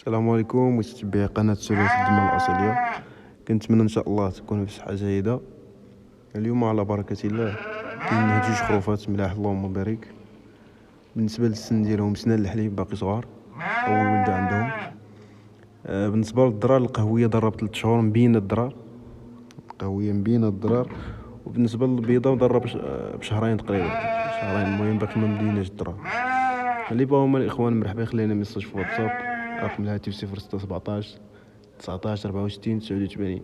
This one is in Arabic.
السلام عليكم متتبعي قناة ثلاثي الدماء الأصلية. كنتمنى إن شاء الله تكونوا بصحة جيدة. اليوم على بركة الله كاين هاد جوج خروفات ملاح، اللهم بارك. بالنسبة للسن ديالهم سنان الحليب باقي صغار، أول ولدة عندهم. بالنسبة للضرار القهوية ضرب 3 شهور مبينة الضرار، القهوية مبينة الضرار. وبالنسبة للبيضة ضرب بشهرين تقريبا، شهرين المهم باقي ما مبيناش الضرار. اللي بغاو هما الإخوان مرحبا يخلينا ميساج في واتساب، رقم الهاتف 0617 19 64 89.